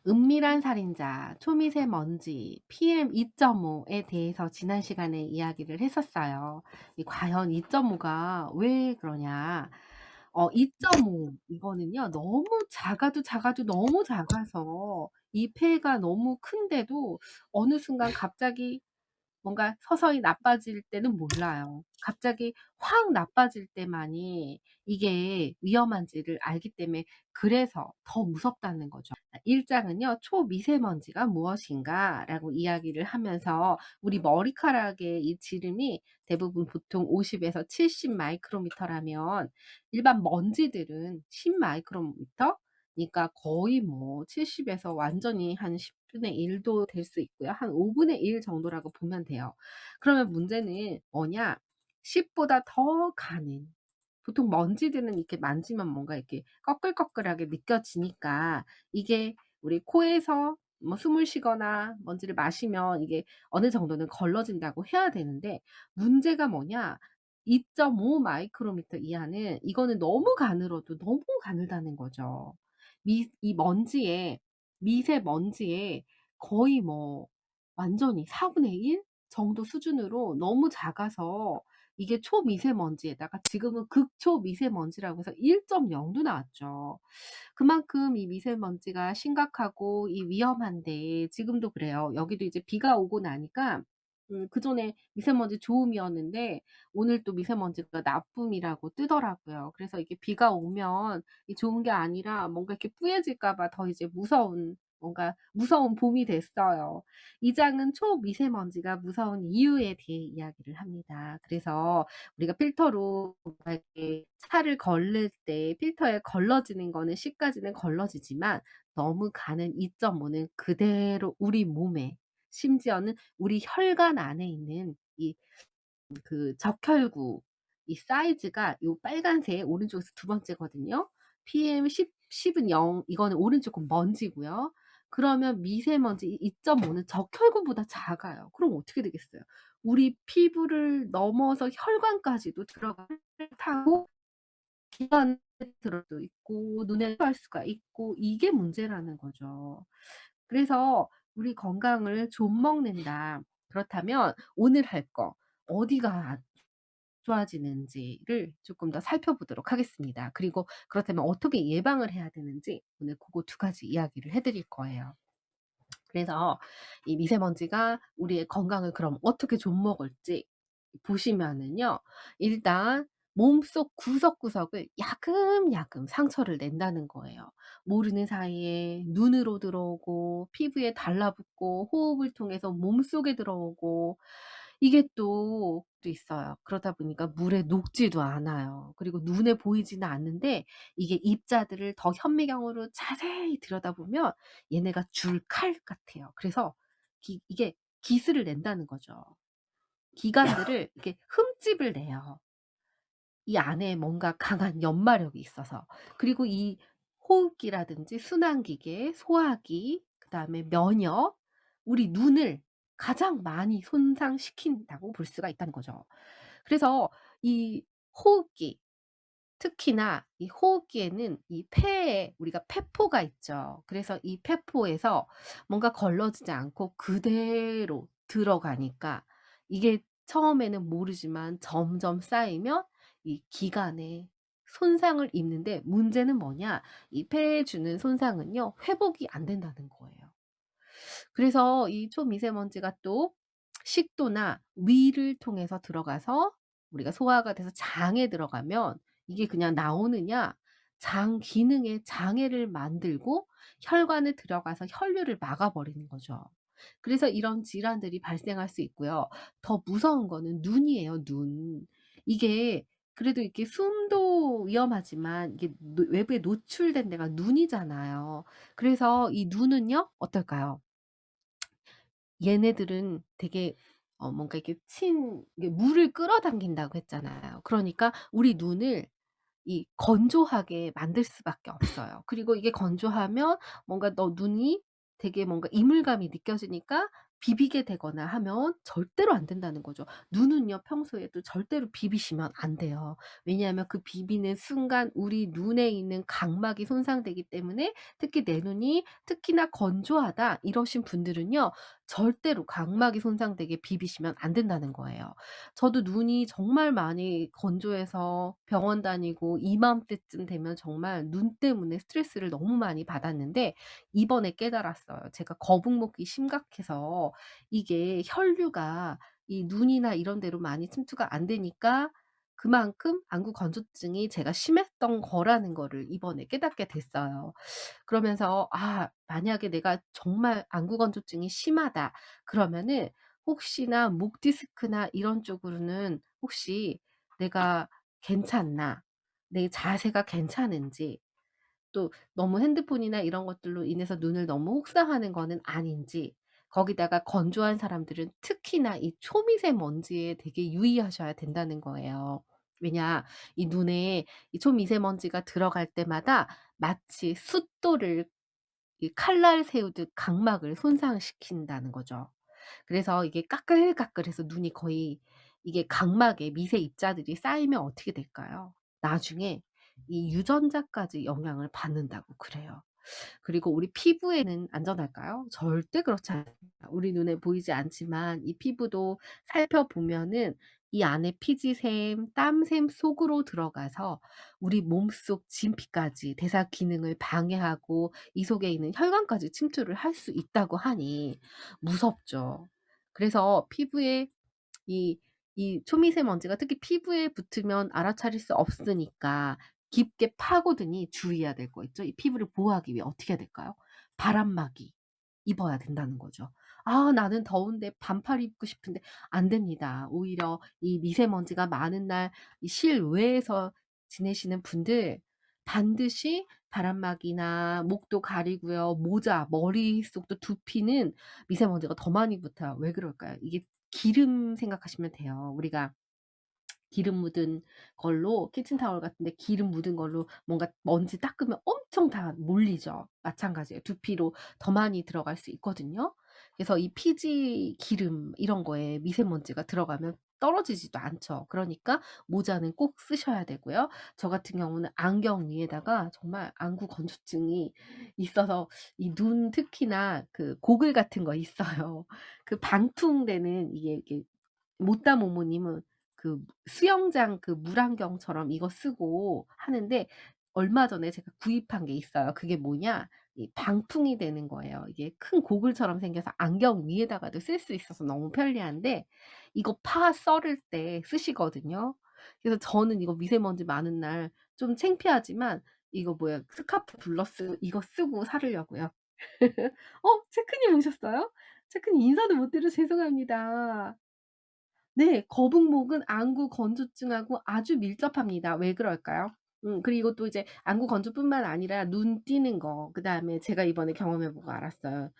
은밀한 살인자, 초미세먼지, PM2.5에 대해서 지난 시간에 이야기를 했었어요. 이 과연 2.5가 왜 그러냐? 2.5 이거는요. 너무 작아도 작아도 너무 작아서 이 폐가 너무 큰데도 어느 순간 갑자기 뭔가 서서히 나빠질 때는 몰라요. 갑자기 확 나빠질 때만이 이게 위험한지를 알기 때문에 그래서 더 무섭다는 거죠. 1 장은요. "초미세먼지가 무엇인가?"라고 이야기를 하면서 우리 머리카락의 이 지름이 대부분 보통 50 에서 70 마이크로미터라면 일반 먼지들은 10 마이크로미터, 그러니까 거의 뭐 70 에서 완전히 한 10 분의 1도 될 수 있고요. 한 5 분의 1 정도라고 보면 돼요. 그러면 문제는 뭐냐? 10 보다 더 가는, 보통 먼지들은 이렇게 만지면 뭔가 이렇게 꺼끌꺼끌하게 느껴지니까 이게 우리 코에서 뭐 숨을 쉬거나 먼지를 마시면 이게 어느 정도는 걸러진다고 해야 되는데, 문제가 뭐냐? 2.5 마이크로미터 이하는 이거는 너무 가늘어도 너무 가늘다는 거죠. 이 먼지에, 미세먼지에 거의 뭐 완전히 4분의 1 정도 수준으로 너무 작아서 이게 초미세먼지에다가 지금은 극초미세먼지라고 해서 1.0도 나왔죠. 그만큼 이 미세먼지가 심각하고 이 위험한데 지금도 그래요. 여기도 이제 비가 오고 나니까 그전에 미세먼지 좋음이었는데 오늘 또 미세먼지가 나쁨이라고 뜨더라고요. 그래서 이게 비가 오면 이 좋은 게 아니라 뭔가 이렇게 뿌얘질까 봐 더 이제 무서운, 뭔가 무서운 봄이 됐어요. 이 장은 초미세먼지가 무서운 이유에 대해 이야기를 합니다. 그래서 우리가 필터로 뭔가 이렇게 차를 걸를 때 필터에 걸러지는 거는 10 까지는 걸러지지만 너무 가는 2.5는 그대로 우리 몸에, 심지어는 우리 혈관 안에 있는 이 적혈구, 이 사이즈가 요 빨간색 오른쪽에서 두 번째거든요. PM10 10은 0, 이거는 오른쪽 건 먼지고요. 그러면 미세먼지 이 2.5는 적혈구보다 작아요. 그럼 어떻게 되겠어요? 우리 피부를 넘어서 혈관까지도 들어가 타고 기관에 들어 도 있고 눈에 갈 수가 있고, 이게 문제라는 거죠. 그래서 우리 건강을 좀 먹는다. 그렇다면 오늘 할 거 어디가 좋아지는지를 쪼끔 더 살펴보도록 하겠습니다. 그리고 그렇다면 어떻게 예방을 해야 되는지 오늘 고거 두 가지 이야기를 해 드릴 거예요. 그래서 이 미세먼지가 우리의 건강을 그럼 어떻게 좀 먹을지 보시면은요. 일단 몸속 구석구석을 야금야금 상처를 낸다는 거예요. 모르는 사이에 눈으로 들어오고 피부에 달라붙고 호흡을 통해서 몸속에 들어오고, 이게 또 있어요. 그러다 보니까 물에 녹지도 않아요. 그리고 눈에 보이지는 않는데 이게 입자들을 더 현미경으로 자세히 들여다보면 얘네가 줄칼 같아요. 그래서 이게 기스를 낸다는 거죠. 기관들을 이렇게 흠집을 내요. 이 안에 뭔가 강한 연마력이 있어서. 그리고 이 호흡기라든지 순환기계, 소화기, 그다음에 면역, 우리 눈을 가장 많이 손상시킨다고 볼 수가 있다는 거죠. 그래서 이 호흡기, 특히나 이 호흡기에는 이 폐에 우리가 폐포가 있죠. 그래서 이 폐포에서 뭔가 걸러지지 않고 그대로 들어가니까 이게 처음에는 모르지만 점점 쌓이면 이 기관에 손상을 입는데, 문제는 뭐냐? 이 폐에 주는 손상은요, 회복이 안 된다는 거예요. 그래서 이 초미세먼지가 또 식도나 위를 통해서 들어가서 우리가 소화가 돼서 장에 들어가면 이게 그냥 나오느냐, 장 기능에 장애를 만들고 혈관에 들어가서 혈류를 막아 버리는 거죠. 그래서 이런 질환들이 발생할 수 있고요. 더 무서운 거는 눈이에요, 눈. 이게 그래도 이렇게 숨도 위험하지만 이게 외부에 노출된 데가 눈이잖아요. 그래서 이 눈은요, 어떨까요? 얘네들은 되게 뭔가 이렇게 이게 물을 끌어당긴다고 했잖아요. 그러니까 우리 눈을 이 건조하게 만들 수밖에 없어요. 그리고 이게 건조하면 뭔가 너 눈이 되게 뭔가 이물감이 느껴지니까 비비게 되거나 하면 절대로 안 된다는 거죠. 눈은요 평소에도 절대로 비비시면 안 돼요. 왜냐하면 그 비비는 순간 우리 눈에 있는 각막이 손상되기 때문에 특히 "내 눈이 특히나 건조하다." 이러신 분들은요 절대로 각막이 손상되게 비비시면 안 된다는 거예요. 저도 눈이 정말 많이 건조해서 병원 다니고 이맘때쯤 되면 정말 눈 때문에 스트레스를 너무 많이 받았는데 이번에 깨달았어요. 제가 거북목이 심각해서 이게 혈류가 이 눈이나 이런 데로 많이 침투가 안 되니까 그만큼 안구 건조증이 제가 심했던 거라는 거를 이번에 깨닫게 됐어요. 그러면서 '아 만약에 내가 정말 안구 건조증이 심하다.' 그러면은 혹시나 목 디스크나 이런 쪽으로는 혹시 '내가 괜찮나? 내 자세가 괜찮은지 또 너무 핸드폰이나 이런 것들로 인해서 눈을 너무 혹사하는 거는 아닌지 거기다가 건조한 사람들은 특히나 이 초미세먼지에 되게 유의하셔야 된다는 거예요. 왜냐 이 눈에 이 초미세먼지가 들어갈 때마다 마치 숫돌을 이 칼날 세우듯 각막을 손상시킨다는 거죠. 그래서 이게 까끌까끌해서 눈이 거의 이게 각막에 미세 입자들이 쌓이면 어떻게 될까요? 나중에 이 유전자까지 영향을 받는다고 그래요. 그리고 우리 피부에는 안전할까요? 절대 그렇지 않습니다. 우리 눈에 보이지 않지만 이 피부도 살펴보면은 이 안에 피지샘, 땀샘 속으로 들어가서 우리 몸속 진피까지 대사 기능을 방해하고 이 속에 있는 혈관까지 침투를 할 수 있다고 하니 무섭죠. 그래서 피부에 이 초미세먼지가 특히 피부에 붙으면 알아차릴 수 없으니까 깊게 파고드니 주의해야 될 거 있죠. 이 피부를 보호하기 위해 어떻게 해야 될까요? 바람막이 입어야 된다는 거죠. '아 나는 더운데 반팔 입고 싶은데.' 안 됩니다. 오히려 이 미세먼지가 많은 날 이 실외에서 지내시는 분들 반드시 바람막이나 목도 가리고요. 모자, 머릿속도 두피는 미세먼지가 더 많이 붙어요. 왜 그럴까요? 이게 기름 생각하시면 돼요. 우리가 기름 묻은 걸로 키친타월 같은 데 기름 묻은 걸로 뭔가 먼지 닦으면 엄청 다 몰리죠. 마찬가지예요. 두피로 더 많이 들어갈 수 있거든요. 그래서 이 피지 기름 이런 거에 미세먼지가 들어가면 떨어지지도 않죠. 그러니까 모자는 꼭 쓰셔야 되고요. 저 같은 경우는 안경 위에다가 정말 안구 건조증이 있어서 이 눈 특히나 그 고글 같은 거 있어요. 그 방풍되는 이게 못다 모모님은 그 수영장 그 물안경처럼 이거 쓰고 하는데 얼마 전에 제가 구입한 게 있어요. 그게 뭐냐? 이 방풍이 되는 거예요. 이게 큰 고글처럼 생겨서 안경 위에다가도 쓸 수 있어서 너무 편리한데 이거 파 썰을 때 쓰시거든요. 그래서 저는 이거 미세먼지 많은 날 좀 창피하지만 이거 뭐야 스카프 블러스 이거 쓰고 살으려고요. 체크님 오셨어요? 체크님 인사도 못 드려서 죄송합니다. 네. 거북목은 안구 건조증하고 아주 밀접합니다. 왜 그럴까요? 그리고 또 이제 안구 건조뿐만 아니라 눈 띄는 거 그다음에 제가 이번에 경험해 보고 알았어요.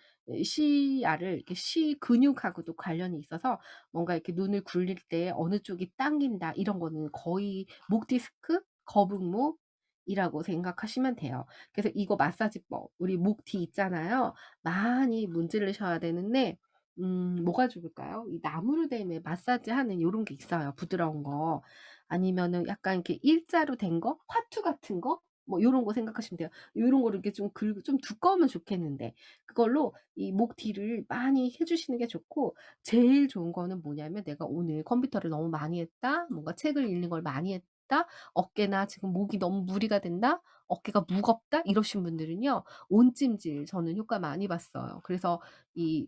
시야를 이렇게 시 근육하고도 관련이 있어서 뭔가 이렇게 눈을 굴릴 때 어느 쪽이 당긴다 이런 거는 거의 목 디스크, 거북목이라고 생각하시면 돼요. 그래서 이거 마사지법 우리 목 뒤 있잖아요. 많이 문지르셔야 되는데 뭐가 좋을까요? 이 나무로 된 왜 마사지하는 요런 게 있어요, 부드러운 거. 아니면은 약간 이렇게 일자로 된 거? 화투 같은 거? 뭐 요런 거 생각하시면 돼요. 요런 거를 이렇게 좀 긁 좀 두꺼우면 좋겠는데 그걸로 이 목 뒤를 많이 해 주시는 게 좋고 제일 좋은 거는 뭐냐면 '내가 오늘 컴퓨터를 너무 많이 했다. 뭔가 책을 읽는 걸 많이 했다. 어깨나 지금 목이 너무 무리가 된다. 어깨가 무겁다.' 이러신 분들은요. 온찜질 저는 효과 많이 봤어요. 그래서 이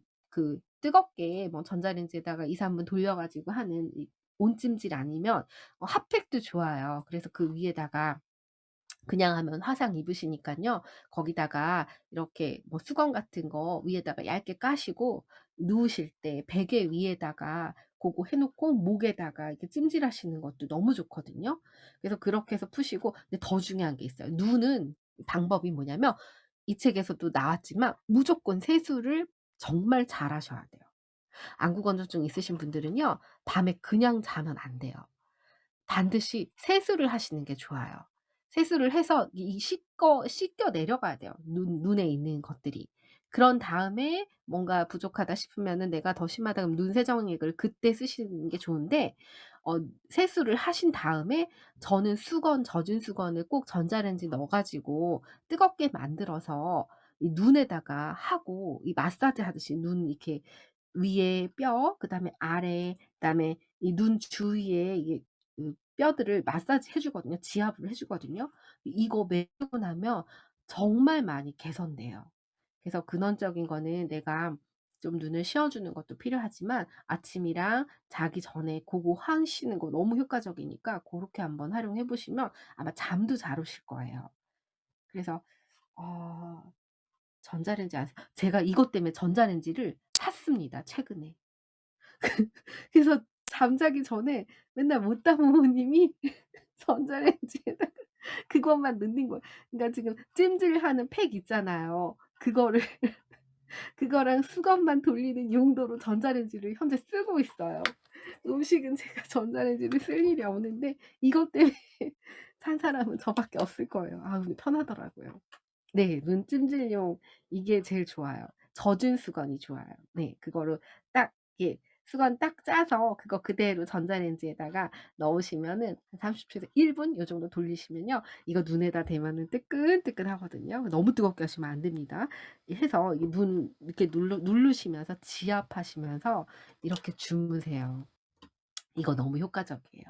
뜨겁게 뭐 전자레인지에다가 2-3분 돌려 가지고 하는 이 온찜질 아니면 핫팩도 좋아요. 그래서 그 위에다가 그냥 하면 화상 입으시니깐요. 거기다가 이렇게 뭐 수건 같은 거 위에다가 얇게 까시고 누우실 때 베개 위에다가 고거 해 놓고 목에다가 이렇게 찜질하시는 것도 너무 좋거든요. 그래서 그렇게 해서 푸시고 근데 더 중요한 게 있어요. 눈은 방법이 뭐냐면 이 책에서도 나왔지만 무조건 세수를 정말 잘하셔야 돼요. 안구 건조증 있으신 분들은요. 밤에 그냥 자면 안 돼요. 반드시 세수를 하시는 게 좋아요. 세수를 해서 이 씻겨 내려가야 돼요, 눈에 있는 것들이. 그런 다음에 뭔가 부족하다 싶으면은 내가 더 심하다 그러면 눈 세정액을 그때 쓰시는 게 좋은데 어 세수를 하신 다음에 저는 수건 젖은 수건을 꼭 전자레인지에 넣어 가지고 뜨겁게 만들어서 이 눈에다가 하고 이 마사지 하듯이 눈 이렇게 위에 뼈 그다음에 아래 그다음에 이 눈 주위에 이게 뼈들을 마사지해 주거든요. 지압을 해 주거든요. 이거 매고 나면 정말 많이 개선돼요. 그래서 근원적인 거는 내가 좀 눈을 쉬어 주는 것도 필요하지만 아침이랑 자기 전에 고거 하시는 거 너무 효과적이니까 고렇게 한번 활용해 보시면 아마 잠도 잘 오실 거예요. 그래서 어 전자레인지 안 제가 이것 때문에 전자레인지를 샀습니다, 최근에. 그래서 잠자기 전에 맨날 못다 부모님이 전자레인지에다가 그것만 넣는 거예요. 그러니까 지금 찜질하는 팩 있잖아요. 그거를 그거랑 수건만 돌리는 용도로 전자레인지를 현재 쓰고 있어요. 음식은 제가 전자레인지를 쓸 일이 없는데 이것 때문에 산 사람은 저밖에 없을 거예요. 아 근데 편하더라고요. 네. 눈찜질용 이게 제일 좋아요. 젖은 수건이 좋아요. 네. 그거를 딱 이렇게 수건 딱 짜서 그거 그대로 전자레인지에다가 넣으시면은 한 30 초에서 1분 요 정도 돌리시면요. 이거 눈에다 대면은 뜨끈뜨끈하거든요. 너무 뜨겁게 하시면 안 됩니다. 이 해서 이 눈 이렇게 누르시면서 지압하시면서 이렇게 주무세요. 이거 너무 효과적이에요.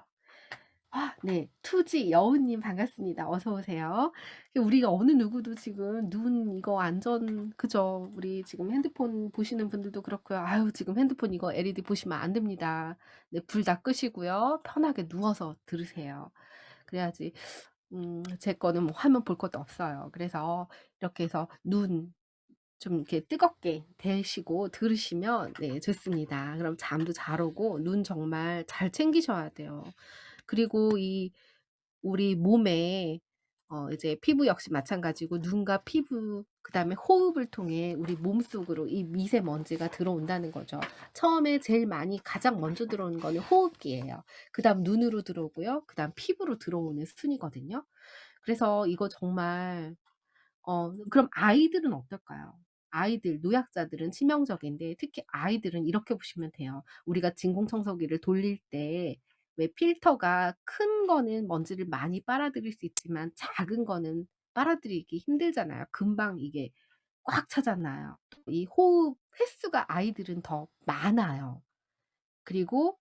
아 네. 투지 여우님 반갑습니다. 어서 오세요. 우리가 어느 누구도 지금 눈 이거 안전 그죠. 우리 지금 핸드폰 보시는 분들도 그렇고요. 아유 지금 핸드폰 이거 LED 보시면 안 됩니다. 네 불 다 끄시고요. 편하게 누워서 들으세요. 그래야지 제 거는 뭐 화면 볼 것도 없어요. 그래서 이렇게 해서 눈 좀 이렇게 뜨겁게 데시고 들으시면 네 좋습니다. 그럼 잠도 잘 오고 눈 정말 잘 챙기셔야 돼요. 그리고 이 우리 몸에 이제 피부 역시 마찬가지고 눈과 피부 그다음에 호흡을 통해 우리 몸속으로 이 미세먼지가 들어온다는 거죠. 처음에 제일 많이 가장 먼저 들어오는 거는 호흡기예요. 그다음 눈으로 들어오고요. 그다음 피부로 들어오는 순이거든요. 그래서 이거 정말 그럼 아이들은 어떨까요? 아이들, 노약자들은 치명적인데 특히 아이들은 이렇게 보시면 돼요. 우리가 진공청소기를 돌릴 때 왜 필터가 큰 거는 먼지를 많이 빨아들일 수 있지만 작은 거는 빨아들이기 힘들잖아요. 금방 이게 꽉 차잖아요. 또 이 호흡 횟수가 아이들은 더 많아요. 그리고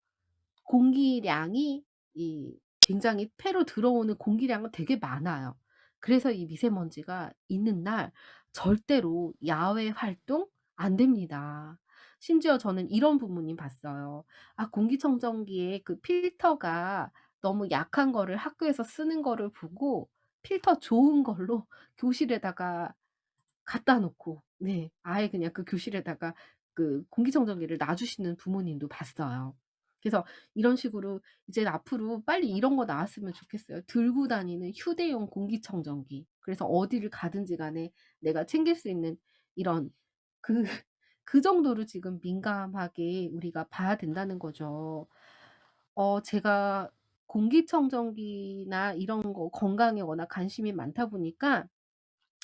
공기량이 이 굉장히 폐로 들어오는 공기량은 되게 많아요. 그래서 이 미세먼지가 있는 날 절대로 야외 활동 안 됩니다. 심지어 저는 이런 부모님 봤어요. 아 공기청정기에 그 필터가 너무 약한 거를 학교에서 쓰는 거를 보고 필터 좋은 걸로 교실에다가 갖다 놓고 네 아예 그냥 그 교실에다가 그 공기청정기를 놔 주시는 부모님도 봤어요. 그래서 이런 식으로 이제 앞으로 빨리 이런 거 나왔으면 좋겠어요. 들고 다니는 휴대용 공기청정기. 그래서 어디를 가든지 간에 내가 챙길 수 있는 이런 그 그 정도로 지금 민감하게 우리가 봐야 된다는 거죠. 제가 공기청정기나 이런 거 건강에 워낙 관심이 많다 보니까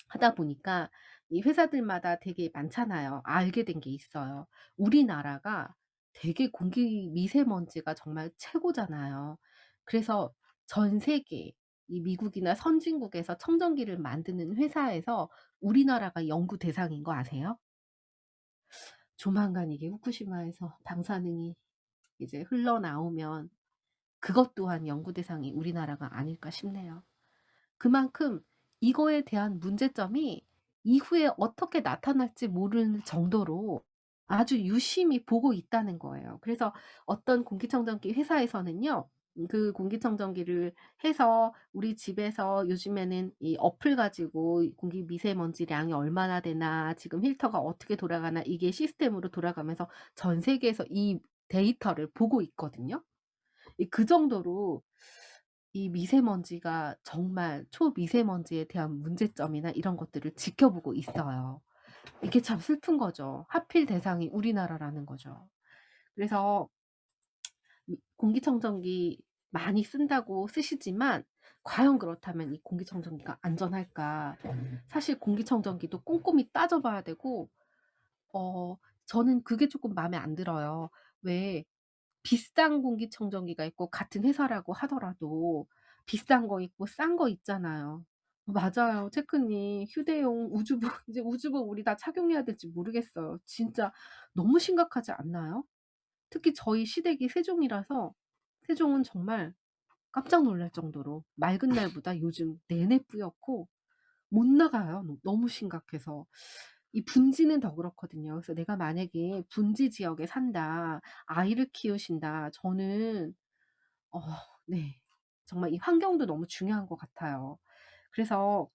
하다 보니까 이 회사들마다 되게 많잖아요. 알게 된 게 있어요. 우리나라가 되게 공기 미세먼지가 정말 최고잖아요. 그래서 전 세계 이 미국이나 선진국에서 청정기를 만드는 회사에서 우리나라가 연구 대상인 거 아세요? 조만간 이게 후쿠시마에서 방사능이 이제 흘러나오면 그것 또한 연구 대상이 우리나라가 아닐까 싶네요. 그만큼 이거에 대한 문제점이 이후에 어떻게 나타날지 모르는 정도로 아주 유심히 보고 있다는 거예요. 그래서 어떤 공기청정기 회사에서는요. 그 공기청정기를 해서 우리 집에서 요즘에는 이 어플 가지고 이 공기 미세먼지량이 얼마나 되나 지금 필터가 어떻게 돌아가나 이게 시스템으로 돌아가면서 전 세계에서 이 데이터를 보고 있거든요. 그 정도로 이 미세먼지가 정말 초미세먼지에 대한 문제점이나 이런 것들을 지켜보고 있어요. 이게 참 슬픈 거죠. 하필 대상이 우리나라라는 거죠. 그래서 공기청정기 많이 쓴다고 쓰시지만 과연 그렇다면 이 공기청정기가 안전할까? 사실 공기청정기도 꼼꼼히 따져 봐야 되고 어 저는 그게 쪼끔 마음에 안 들어요. 왜 비싼 공기청정기가 있고 같은 회사라고 하더라도 비싼 거 있고 싼 거 있잖아요. 맞아요. 체크님. 휴대용 우주복 이제 우주복 우리 다 착용해야 될지 모르겠어요. 진짜 너무 심각하지 않나요? 특히 저희 시댁이 세종이라서 세종은 정말 깜짝 놀랄 정도로 맑은 날보다 요즘 내내 뿌옇고 못 나가요, 너무 심각해서. 이 분지는 더 그렇거든요. 그래서 내가 만약에 분지 지역에 산다, 아이를 키우신다, 저는 어 네. 정말 이 환경도 너무 중요한 것 같아요. 그래서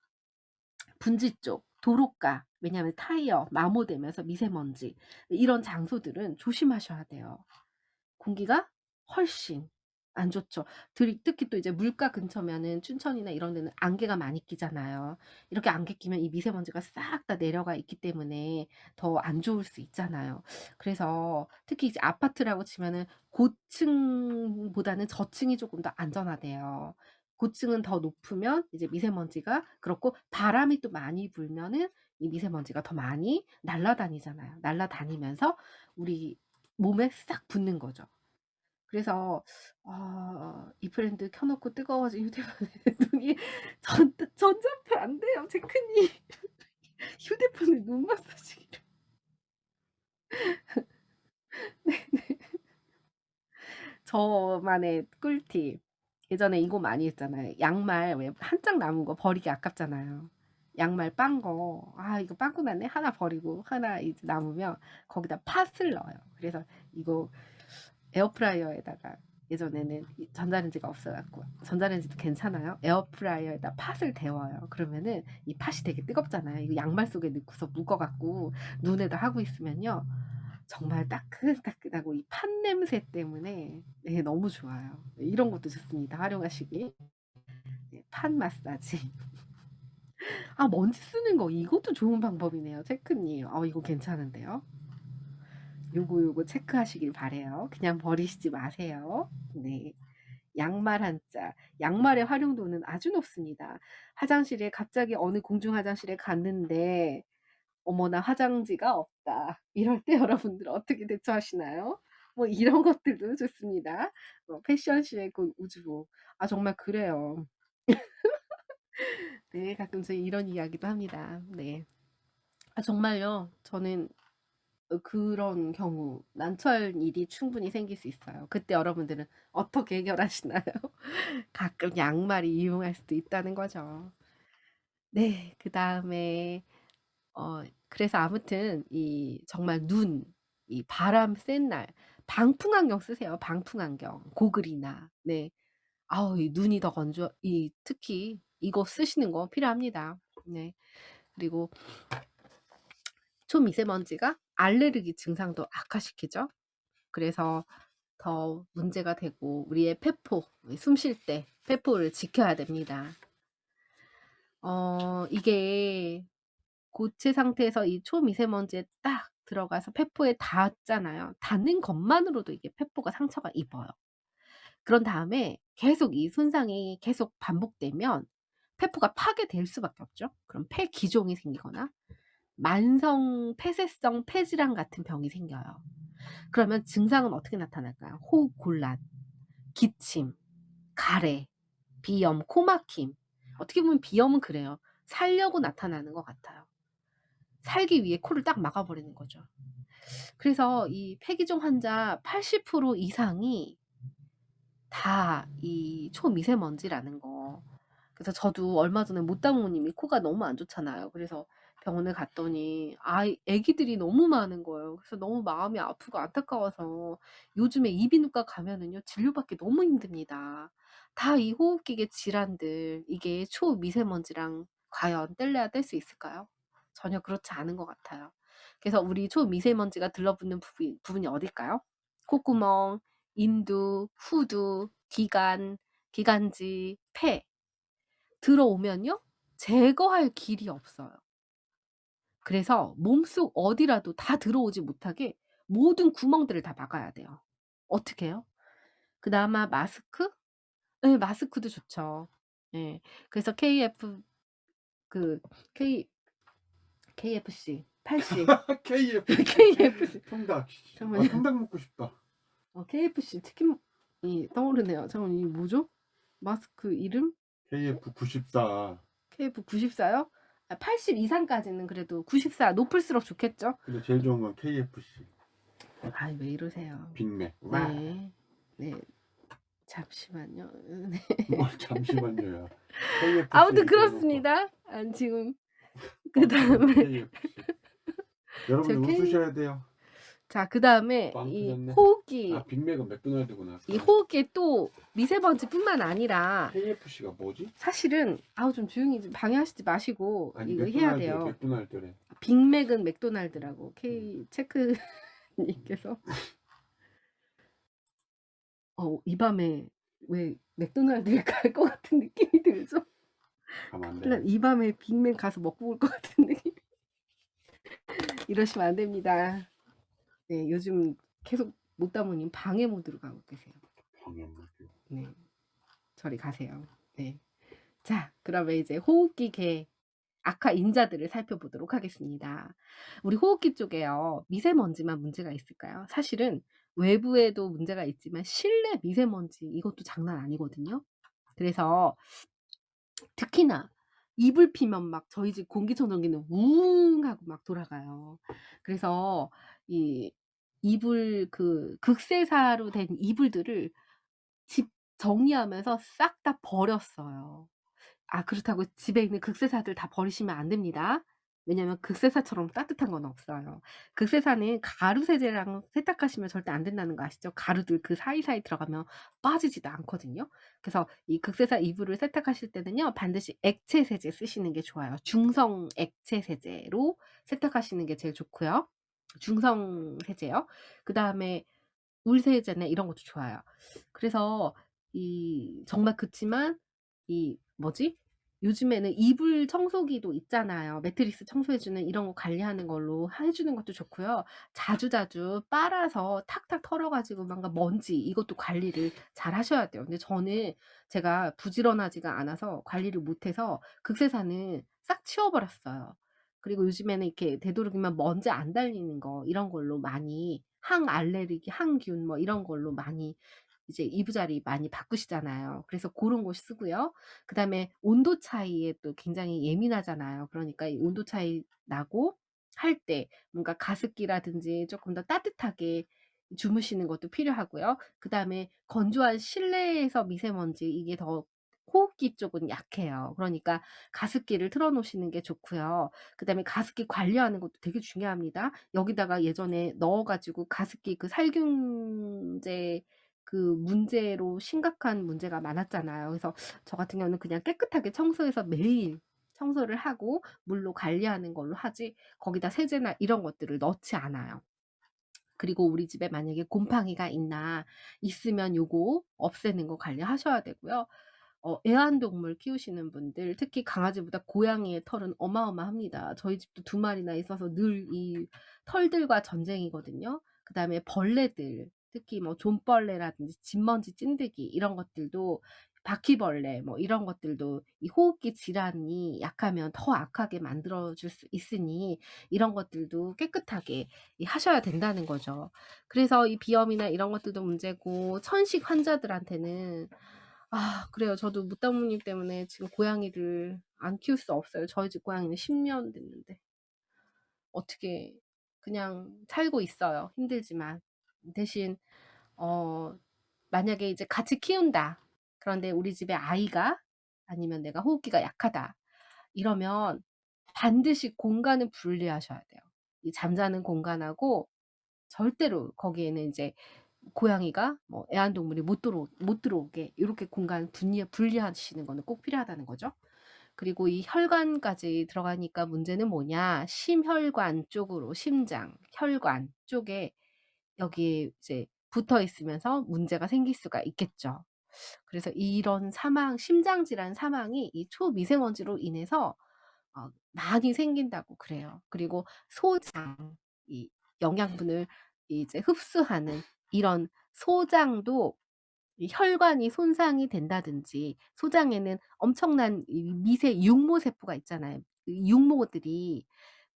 분지 쪽, 도로가, 왜냐하면 타이어 마모되면서 미세먼지 이런 장소들은 조심하셔야 돼요. 공기가 훨씬 안 좋죠. 특히 또 이제 물가 근처면은 춘천이나 이런 데는 안개가 많이 끼잖아요. 이렇게 안개 끼면 이 미세먼지가 싹 다 내려가 있기 때문에 더 안 좋을 수 있잖아요. 그래서 특히 이제 아파트라고 치면은 고층보다는 저층이 쪼끔 더 안전하대요. 고층은 더 높으면 이제 미세먼지가 그렇고 바람이 또 많이 불면은 이 미세먼지가 더 많이 날아다니잖아요. 날아다니면서 우리 몸에 싹 붙는 거죠. 그래서 이 브랜드 켜 놓고 뜨거워진 휴대폰에 눈이 전자파 안 돼요 제크님. 휴대폰에 눈 마사지기를. 저만의 꿀팁. 예전에 이거 많이 했잖아요. 양말 왜 한 짝 남은 거 버리기 아깝잖아요. 양말 빤 거. '아 이거 빠고 나네.' 하나 버리고 하나 이제 남으면 거기다 팥을 넣어요. 그래서 이거 에어프라이어에다가 예전에는 이 전자레인지가 없어 갖고 전자레인지도 괜찮아요. 에어프라이어에다 팥을 데워요. 그러면은 이 팥이 되게 뜨겁잖아요. 이거 양말 속에 넣고서 묶어 갖고 눈에다 하고 있으면요. 정말 따끈따끈하고 이 팥 냄새 때문에 네 너무 좋아요. 네 이런 것도 좋습니다, 활용하시기. 네 팥 마사지. 먼지 쓰는 거 이것도 좋은 방법이네요, 체크님. 이거 괜찮은데요. 요거 체크하시길 바라요. 그냥 버리시지 마세요. 네. 양말 한 짝. 양말의 활용도는 아주 높습니다. 화장실에 갑자기 어느 공중 화장실에 갔는데 어머나 화장지가 없다. 이럴 때 여러분들 어떻게 대처하시나요? 뭐 이런 것들도 좋습니다. 패션쇼의 그 우주복. 정말 그래요. 네. 가끔 저희 이런 이야기도 합니다. 네. 정말요. 저는 그런 경우 난처한 일이 충분히 생길 수 있어요. 그때 여러분들은 어떻게 해결하시나요? 가끔 양말이 유용할 수도 있다는 거죠. 네. 그다음에 그래서 아무튼 이 정말 이 바람 센 날 방풍 안경 쓰세요, 방풍 안경. 고글이나. 네. 이 눈이 더 특히 이거 쓰시는 거 필요합니다. 네. 그리고 초미세먼지가 알레르기 증상도 악화시키죠. 그래서 더 문제가 되고 우리의 폐포, 숨쉴 때 폐포를 지켜야 됩니다. 이게 고체 상태에서 이 초미세먼지에 딱 들어가서 폐포에 닿잖아요. 닿는 것만으로도 이게 폐포가 상처가 입어요. 그런 다음에 계속 이 손상이 계속 반복되면 폐포가 파괴될 수밖에 없죠. 그럼 폐기종이 생기거나 만성 폐쇄성 폐질환 같은 병이 생겨요. 그러면 증상은 어떻게 나타날까요? 호흡 곤란, 기침, 가래, 비염, 코 막힘. 어떻게 보면 비염은 그래요. 살려고 나타나는 것 같아요. 살기 위해 코를 딱 막아 버리는 거죠. 그래서 이 폐기종 환자 80% 이상이 다 이 초미세먼지라는 거. 그래서 저도 얼마 전에 모따모님이 코가 너무 안 좋잖아요. 그래서 병원에 갔더니 애기들이 너무 많은 거예요. 그래서 너무 마음이 아프고 안타까워서 요즘에 이비인후과 가면은요 진료받기 너무 힘듭니다. 다 이 호흡기계 질환들 이게 초미세먼지랑 과연 뗄래야 뗄 수 있을까요? 전혀 그렇지 않은 것 같아요. 그래서 우리 초미세먼지가 들러붙는 부분이 어딜까요? 콧구멍, 인두, 후두, 기관, 기관지, 폐 들어오면요 제거할 길이 없어요. 그래서 몸속 어디라도 다 들어오지 못하게 모든 구멍들을 다 막아야 돼요. 어떻게 해요? 그나마 마스크? 예 마스크도 좋죠. 예. 그래서 그 K KFC 80. KFC. KFC. 통닭. 잠깐만요. 통닭 먹고 싶다. KFC 치킨이 떠오르네요. 잠깐만 이게 뭐죠? 마스크 이름? KF94. KF94요? 80 이상까지는 그래도 94 높을수록 좋겠죠? 근데 제일 좋은 건 KFC. 왜 이러세요. 빅맥. 네. 네. 잠시만요. 네. 뭘 잠시만요야. KFC 아무튼 얘기해놓고. 그렇습니다. 그다음에 KFC. 여러분들 제가 웃으셔야 돼요. 자, 그다음에 빵 이 터졌네. 호흡기 빅맥은 맥도날드구나. 이 호흡기에 또 미세먼지뿐만 아니라 KFC가 뭐지? 사실은 좀 조용히 좀 방해하시지 마시고 아니 이거 해야 맥도날드, 돼요. 맥도날드래. 빅맥은 맥도날드라고 K 체크 님께서 이 밤에 왜 맥도날드에 갈 것 같은 느낌이 들죠? 가면 안 큰일 돼. 이 밤에 빅맥 가서 먹고 올 것 같은 느낌. 이러시면 안 됩니다. 네, 요즘 계속 못다모님 방해 모드로 가고 계세요. 방해 모드. 네, 저리 가세요. 네. 자, 그러면 이제 호흡기 계 악화 인자들을 살펴보도록 하겠습니다. 우리 호흡기 쪽에요. 미세먼지만 문제가 있을까요? 사실은 외부에도 문제가 있지만 실내 미세먼지 이것도 장난 아니거든요. 그래서 특히나 이불 피면 막 저희 집 공기청정기는 우웅 하고 막 돌아가요. 그래서 이 이불 극세사로 된 이불들을 집 정리하면서 싹 다 버렸어요. 그렇다고 집에 있는 극세사들 다 버리시면 안 됩니다. 왜냐면 극세사처럼 따뜻한 건 없어요. 극세사는 가루 세제랑 세탁하시면 절대 안 된다는 거 아시죠? 가루들 그 사이사이 들어가면 빠지지도 않거든요. 그래서 이 극세사 이불을 세탁하실 때는요. 반드시 액체 세제 쓰시는 게 좋아요. 중성 액체 세제로 세탁하시는 게 제일 좋고요. 중성 세제요. 그다음에 울 세제나 이런 것도 좋아요. 그래서 정말 그치만 요즘에는 이불 청소기도 있잖아요. 매트리스 청소해 주는 이런 거 관리하는 걸로 해 주는 것도 좋고요. 자주자주 빨아서 탁탁 털어 가지고 뭔가 먼지 이것도 관리를 잘 하셔야 돼요. 근데 저는 제가 부지런하지가 않아서 관리를 못 해서 극세사는 싹 치워 버렸어요. 그리고 요즘에는 이렇게 되도록이면 먼지 안 달리는 거 이런 걸로 많이 항알레르기, 항균 뭐 이런 걸로 많이 이제 이부자리 많이 바꾸시잖아요. 그래서 고런 거 쓰고요. 그다음에 온도 차이에 또 굉장히 예민하잖아요. 그러니까 이 온도 차이 나고 할 때 뭔가 가습기라든지 쪼끔 더 따뜻하게 주무시는 것도 필요하고요. 그다음에 건조한 실내에서 미세먼지 이게 더 호흡기 쪽은 약해요. 그러니까 가습기를 틀어 놓으시는 게 좋고요. 그다음에 가습기 관리하는 것도 되게 중요합니다. 여기다가 예전에 넣어 가지고 가습기 살균제 문제로 심각한 문제가 많았잖아요. 그래서 저 같은 경우는 그냥 깨끗하게 청소해서 매일 청소를 하고 물로 관리하는 걸로 하지 거기다 세제나 이런 것들을 넣지 않아요. 그리고 우리 집에 만약에 곰팡이가 있으면 요거 없애는 거 관리하셔야 되고요. 애완동물 키우시는 분들 특히 강아지보다 고양이의 털은 어마어마합니다. 저희 집도 2 마리나 있어서 늘 이 털들과 전쟁이거든요. 그다음에 벌레들 특히 뭐 존벌레라든지 진먼지 찐드기 이런 것들도 바퀴벌레 뭐 이런 것들도 이 호흡기 질환이 약하면 더 악하게 만들어 줄 수 있으니 이런 것들도 깨끗하게 하셔야 된다는 거죠. 그래서 이 비염이나 이런 것들도 문제고 천식 환자들한테는 그래요. 저도 무당무님 때문에 지금 고양이를 안 키울 수 없어요. 저희 집 고양이는 10년 됐는데. 어떻게 그냥 살고 있어요, 힘들지만. 대신 어 만약에 이제 같이 키운다. 그런데 우리 집에 아이가 아니면 내가 호흡기가 약하다. 이러면 반드시 공간을 분리하셔야 돼요. 이 잠자는 공간하고 절대로 거기에는 이제 고양이가 뭐 애완동물이 못 들어오게 요렇게 공간 분리하시는 거는 꼭 필요하다는 거죠. 그리고 이 혈관까지 들어가니까 문제는 뭐냐? 심혈관 쪽으로 심장, 혈관 쪽에 여기에 이제 붙어 있으면서 문제가 생길 수가 있겠죠. 그래서 이런 심장 질환 사망이 이 초미세먼지로 인해서 많이 생긴다고 그래요. 그리고 소장, 이 영양분을 이제 흡수하는 이런 소장도 이 혈관이 손상이 된다든지 소장에는 엄청난 이 미세 육모 세포가 있잖아요. 이 육모들이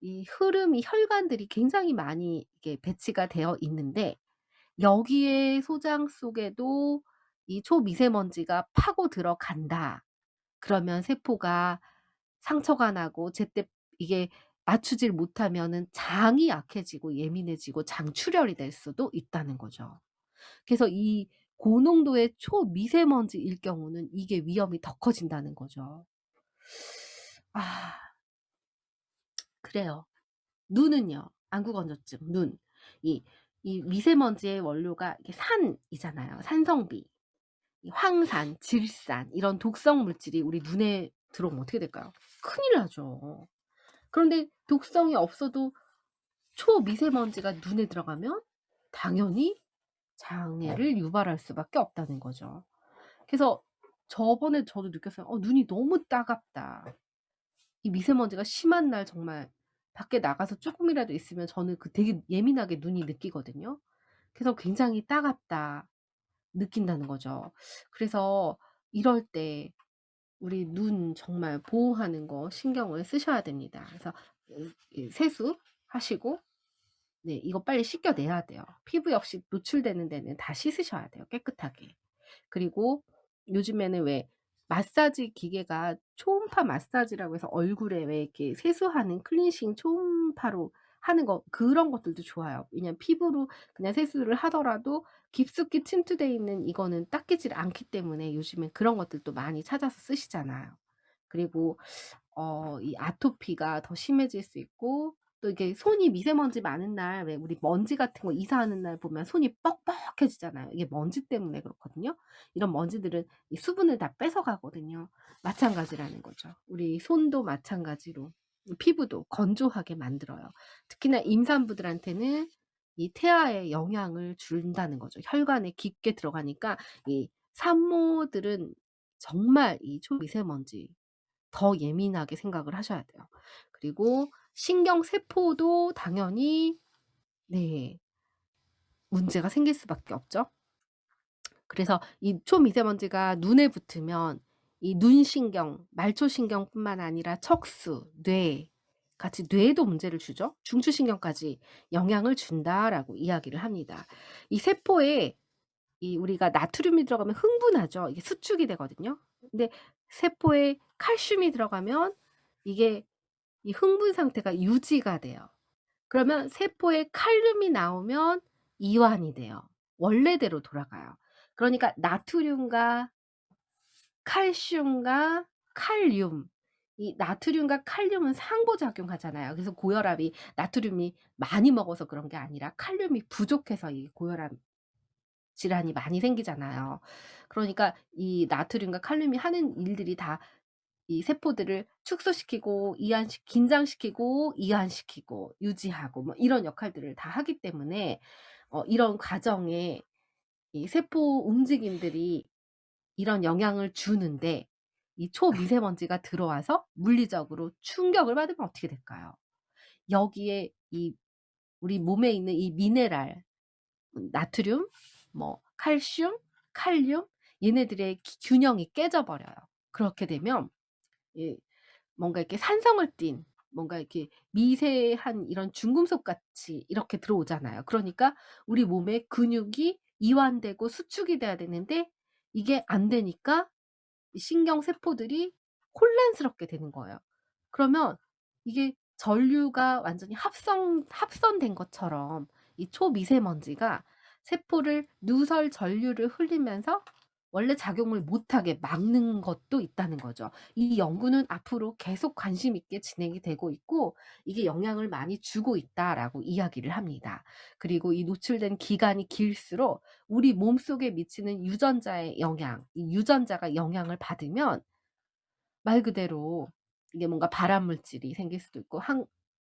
이 흐름이 혈관들이 굉장히 많이 이게 배치가 되어 있는데 여기에 소장 속에도 이 초미세먼지가 파고 들어간다. 그러면 세포가 상처가 나고 제때 이게 맞추질 못하면은 장이 약해지고 예민해지고 장출혈이 될 수도 있다는 거죠. 그래서 이 고농도의 초미세먼지일 경우는 이게 위험이 더 커진다는 거죠. 아 그래요. 눈은요. 안구건조증 눈. 이 이 미세먼지의 원료가 이게 산이잖아요. 산성비, 이 황산, 질산 이런 독성 물질이 우리 눈에 들어오면 어떻게 될까요? 큰일 나죠. 그런데 독성이 없어도 초미세먼지가 눈에 들어가면 당연히 장애를 유발할 수밖에 없다는 거죠. 그래서 저번에 저도 느꼈어요. '눈이 너무 따갑다.' 이 미세먼지가 심한 날 정말 밖에 나가서 쪼끔이라도 있으면 저는 그 되게 예민하게 눈이 느끼거든요. 그래서 '굉장히 따갑다.' 느낀다는 거죠. 그래서 이럴 때 우리 눈 정말 보호하는 거 신경을 쓰셔야 됩니다. 그래서 이 세수하시고 네 이거 빨리 씻겨 내야 돼요. 피부 역시 노출되는 데는 다 씻으셔야 돼요 깨끗하게. 그리고 요즘에는 왜 마사지 기계가 초음파 마사지라고 해서 얼굴에 왜 이렇게 세수하는 클렌징 초음파로 하는 거 그런 것들도 좋아요. 왜냐하면 피부로 그냥 세수를 하더라도 깊숙이 침투돼 있는 이거는 닦이질 않기 때문에 요즘엔 그런 것들도 많이 찾아서 쓰시잖아요. 그리고 이 아토피가 더 심해질 수 있고 또 이게 손이 미세먼지 많은 날 왜 우리 먼지 같은 거 이사하는 날 보면 손이 뻑뻑해지잖아요. 이게 먼지 때문에 그렇거든요. 이런 먼지들은 이 수분을 다 뺏어가거든요. 마찬가지라는 거죠. 우리 손도 마찬가지로 피부도 건조하게 만들어요. 특히나 임산부들한테는 이 태아에 영향을 준다는 거죠. 혈관에 깊게 들어가니까 이 산모들은 정말 이 초미세먼지 더 예민하게 생각을 하셔야 돼요. 그리고 신경 세포도 당연히 네 문제가 생길 수밖에 없죠. 그래서 이 초미세먼지가 눈에 붙으면 이 눈신경, 말초신경뿐만 아니라 척수, 뇌 같이 뇌에도 문제를 주죠. 중추신경까지 영향을 준다라고 이야기를 합니다. 이 세포에 이 우리가 나트륨이 들어가면 흥분하죠. 이게 수축이 되거든요. 근데 세포에 칼슘이 들어가면 이게 이 흥분 상태가 유지가 돼요. 그러면 세포에 칼륨이 나오면 이완이 돼요. 원래대로 돌아가요. 그러니까 나트륨과 칼슘과 칼륨 이 나트륨과 칼륨은 상호작용하잖아요. 그래서 고혈압이 나트륨이 많이 먹어서 그런 게 아니라 칼륨이 부족해서 이 고혈압 질환이 많이 생기잖아요. 그러니까 이 나트륨과 칼륨이 하는 일들이 다 이 세포들을 축소시키고 긴장시키고 이완시키고 유지하고 뭐 이런 역할들을 다 하기 때문에 이런 과정에 이 세포 움직임들이 이런 영향을 주는데 이 초미세먼지가 들어와서 물리적으로 충격을 받으면 어떻게 될까요? 여기에 이 우리 몸에 있는 이 미네랄 나트륨, 뭐 칼슘, 칼륨 얘네들의 균형이 깨져 버려요. 그렇게 되면 이 뭔가 이렇게 산성을 띤 뭔가 이렇게 미세한 이런 중금속 같이 이렇게 들어오잖아요. 그러니까 우리 몸의 근육이 이완되고 수축이 돼야 되는데 이게 안 되니까 이 신경 세포들이 혼란스럽게 되는 거예요. 그러면 이게 전류가 완전히 합선된 것처럼 이 초미세먼지가 세포를 누설 전류를 흘리면서 원래 작용을 못하게 막는 것도 있다는 거죠. 이 연구는 앞으로 계속 관심 있게 진행이 되고 있고 이게 영향을 많이 주고 있다라고 이야기를 합니다. 그리고 이 노출된 기간이 길수록 우리 몸속에 미치는 유전자의 영향, 이 유전자가 영향을 받으면 말 그대로 이게 뭔가 발암 물질이 생길 수도 있고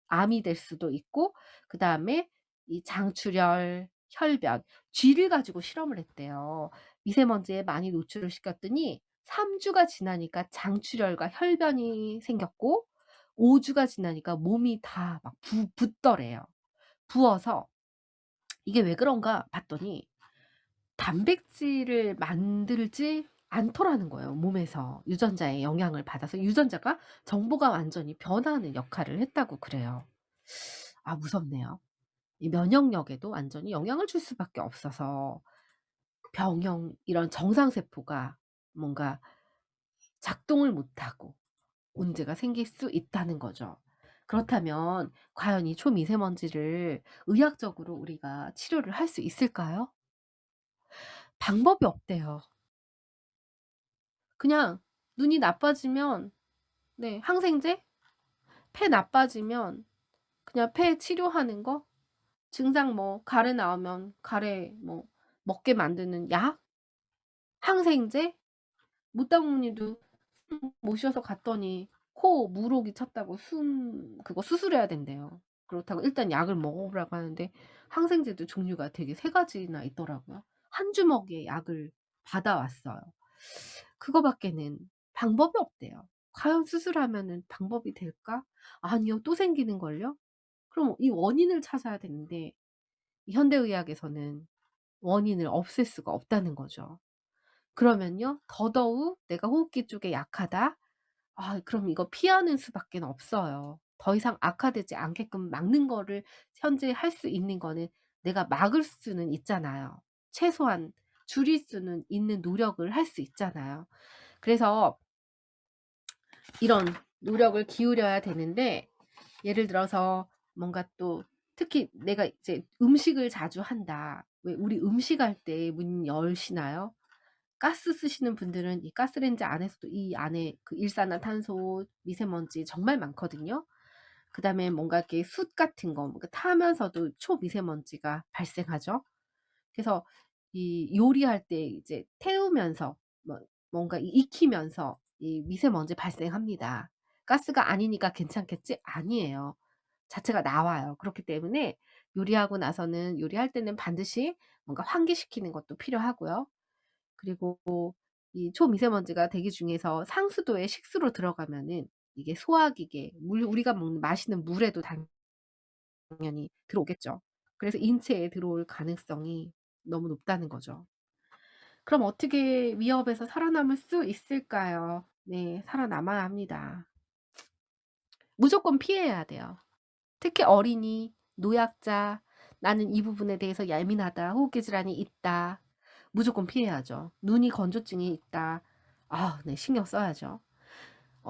암이 될 수도 있고 그다음에 이 장출혈, 혈변, 쥐를 가지고 실험을 했대요. 미세먼지에 많이 노출을 시켰더니 3 주가 지나니까 장출혈과 혈변이 생겼고 5 주가 지나니까 몸이 다 막 붓더래요. 부어서 '이게 왜 그런가?' 봤더니 단백질을 만들지 않더라는 거예요 몸에서 유전자의 영향을 받아서 유전자가 정보가 완전히 변하는 역할을 했다고 그래요. 아 무섭네요. 이 면역력에도 완전히 영향을 줄 수밖에 없어서 병형 이런 정상 세포가 뭔가 작동을 못하고 문제가 생길 수 있다는 거죠. 그렇다면 과연 이 초미세먼지를 의학적으로 우리가 치료를 할 수 있을까요? 방법이 없대요. 그냥 눈이 나빠지면 네 항생제, 폐 나빠지면 그냥 폐 치료하는 거, 증상 뭐 가래 나오면 가래 뭐 먹게 만드는 약, 항생제, 못다문이도 모셔서 갔더니 코 물혹이 찼다고 숨 그거 수술해야 된대요. 그렇다고 일단 약을 먹어 보라고 하는데 항생제도 종류가 되게 3 가지나 있더라고요. 한 주먹의 약을 받아왔어요. 그거밖에는 방법이 없대요. 과연 수술하면은 방법이 될까? 아니요. 또 생기는걸요? 그럼 이 원인을 찾아야 되는데 이 현대의학에서는 원인을 없앨 수가 없다는 거죠. 그러면요 더더욱 '내가 호흡기 쪽에 약하다.' 아 그럼 이거 피하는 수밖엔 없어요. 더 이상 악화되지 않게끔 막는 거를 현재 할 수 있는 거는 내가 막을 수는 있잖아요. 최소한 줄일 수는 있는 노력을 할 수 있잖아요. 그래서 이런 노력을 기울여야 되는데 예를 들어서 뭔가 또 특히 내가 이제 음식을 자주 한다. 왜 우리 음식할 때 문 여시나요? 가스 쓰시는 분들은 이 가스레인지 안에서도 이 안에 그 일산화탄소, 미세먼지 정말 많거든요. 그다음에 뭔가 이렇게 숯 같은 거 뭔가 타면서도 초미세먼지가 발생하죠. 그래서 이 요리할 때 이제 태우면서 뭐 뭔가 익히면서 이 미세먼지 발생합니다. 가스가 아니니까 괜찮겠지? 아니에요. 자체가 나와요. 그렇기 때문에 요리하고 나서는 요리할 때는 반드시 뭔가 환기시키는 것도 필요하고요. 그리고 이 초미세먼지가 대기 중에서 상수도의 식수로 들어가면은 이게 소화기계 물 우리가 먹는 마시는 물에도 당연히 들어오겠죠. 그래서 인체에 들어올 가능성이 너무 높다는 거죠. 그럼 어떻게 위협에서 살아남을 수 있을까요? 네. 살아남아야 합니다. 무조건 피해야 돼요. 특히 어린이, 노약자, '나는 이 부분에 대해서 예민하다. 호흡기 질환이 있다.' 무조건 피해야죠. 눈이 건조증이 있다. 아 네 신경 써야죠.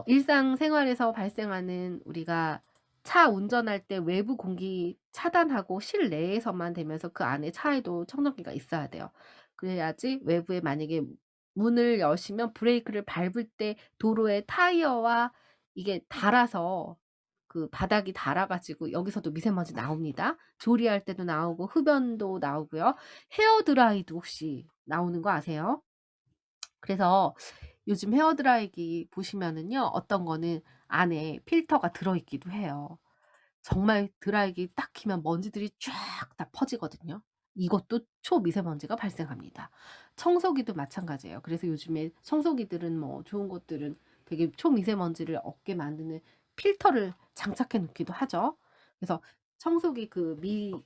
일상생활에서 발생하는 우리가 차 운전할 때 외부 공기 차단하고 실내에서만 되면서 그 안에 차에도 청정기가 있어야 돼요. 그래야지 외부에 만약에 문을 여시면 브레이크를 밟을 때 도로에 타이어와 이게 닿아서 그 바닥이 닳아 가지고 여기서도 미세먼지 나옵니다. 조리할 때도 나오고 흡연도 나오고요. 헤어 드라이도 혹시 나오는 거 아세요? 그래서 요즘 헤어 드라이기 보시면은요. 어떤 거는 안에 필터가 들어 있기도 해요. 정말 드라이기 딱 키면 먼지들이 쫙 다 퍼지거든요. 이것도 초미세먼지가 발생합니다. 청소기도 마찬가지예요. 그래서 요즘에 청소기들은 뭐 좋은 것들은 되게 초미세먼지를 없게 만드는 필터를 장착해 놓기도 하죠. 그래서 청소기 그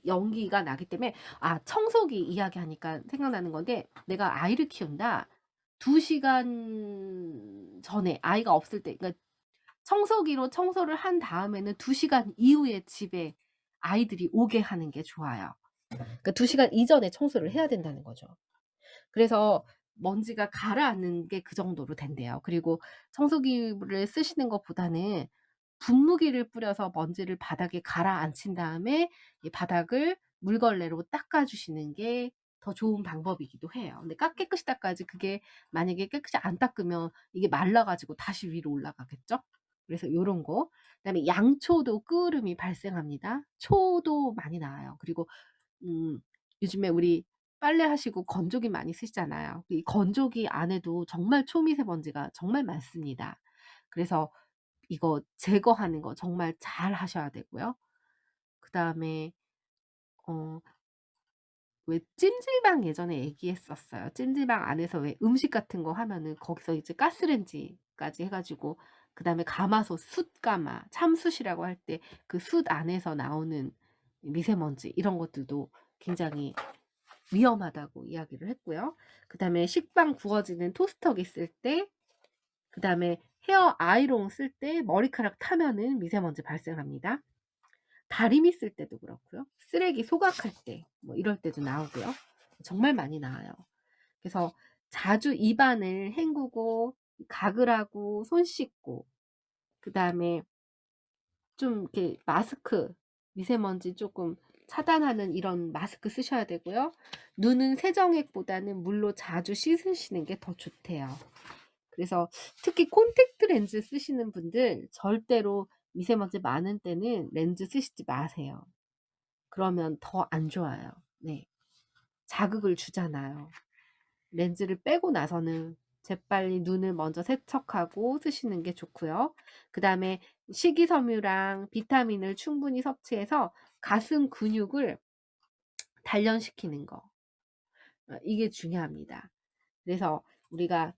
연기가 나기 때문에 아 청소기 이야기하니까 생각나는 건데 내가 아이를 키운다. 2 시간 전에 아이가 없을 때 그러니까 청소기로 청소를 한 다음에는 2 시간 이후에 집에 아이들이 오게 하는 게 좋아요. 그러니까 2 시간 이전에 청소를 해야 된다는 거죠. 그래서 먼지가 가라앉는 게 그 정도로 된대요. 그리고 청소기를 쓰시는 것보다는 분무기를 뿌려서 먼지를 바닥에 가라앉힌 다음에 이 바닥을 물걸레로 닦아 주시는 게 더 좋은 방법이기도 해요. 근데 깨끗이 닦아야지 그게 만약에 깨끗이 안 닦으면 이게 말라 가지고 다시 위로 올라가겠죠? 그래서 요런 거. 그다음에 양초도 끄름이 발생합니다. 초도 많이 나와요. 그리고 음 요즘에 우리 빨래하시고 건조기 많이 쓰시잖아요. 이 건조기 안에도 정말 초미세먼지가 정말 많습니다. 그래서 이거 제거하는 거 정말 잘 하셔야 되고요. 그다음에 어 왜 찜질방 예전에 얘기했었어요. 찜질방 안에서 왜 음식 같은 거 하면은 거기서 이제 가스레인지까지 해 가지고 그다음에 가마솥 숯가마 참숯이라고 할 때 그 숯 안에서 나오는 미세먼지 이런 것들도 굉장히 위험하다고 이야기를 했고요. 그다음에 식빵 구워지는 토스터기 쓸 때 그다음에 헤어 아이롱 쓸 때 머리카락 타면은 미세먼지 발생합니다. 다리미 쓸 때도 그렇고요. 쓰레기 소각할 때 뭐 이럴 때도 나오고요. 정말 많이 나와요. 그래서 자주 입안을 헹구고 가글하고 손 씻고 그다음에 좀 이렇게 마스크 미세먼지 쪼끔 차단하는 이런 마스크 쓰셔야 되고요. 눈은 세정액보다는 물로 자주 씻으시는 게 더 좋대요. 그래서 특히 콘택트 렌즈 쓰시는 분들 절대로 미세먼지 많은 때는 렌즈 쓰시지 마세요. 그러면 더 안 좋아요. 네. 자극을 주잖아요. 렌즈를 빼고 나서는 재빨리 눈을 먼저 세척하고 쓰시는 게 좋고요. 그다음에 식이섬유랑 비타민을 충분히 섭취해서 가슴 근육을 단련시키는 거. 이게 중요합니다. 그래서 우리가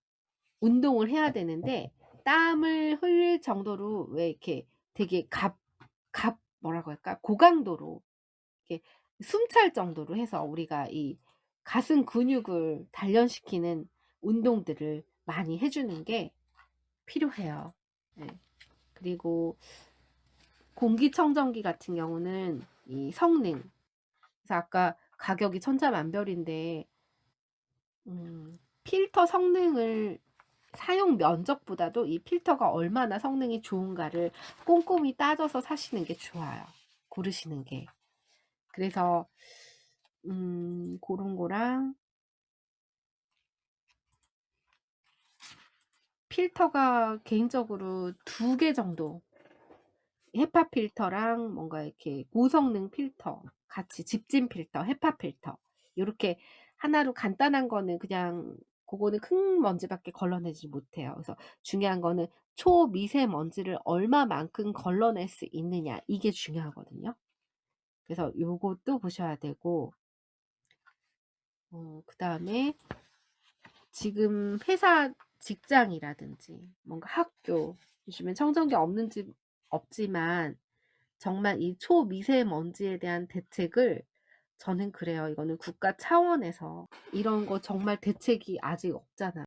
운동을 해야 되는데 땀을 흘릴 정도로 왜 이렇게 되게 뭐라고 할까? 고강도로 이렇게 숨찰 정도로 해서 우리가 이 가슴 근육을 단련시키는 운동들을 많이 해 주는 게 필요해요. 네. 그리고 공기청정기 같은 경우는 이 성능 그래서 아까 가격이 천차만별인데 필터 성능을 사용 면적보다도 이 필터가 얼마나 성능이 좋은가를 꼼꼼히 따져서 사시는 게 좋아요. 고르시는 게. 그래서 고런 거랑 필터가 개인적으로 2개 정도 헤파 필터랑 뭔가 이렇게 고성능 필터 같이 집진 필터, 헤파 필터 요렇게 하나로 간단한 거는 그냥 고거는 큰 먼지밖에 걸러내지 못해요. 그래서 중요한 거는 초미세먼지를 얼마만큼 걸러낼 수 있느냐 이게 중요하거든요. 그래서 요것도 보셔야 되고 그다음에 지금 회사 직장이라든지 뭔가 학교 요즘엔 청정기 없는 집 없지만 정말 이 초미세먼지에 대한 대책을 저는 그래요. 이거는 국가 차원에서 이런 거 정말 대책이 아직 없잖아요.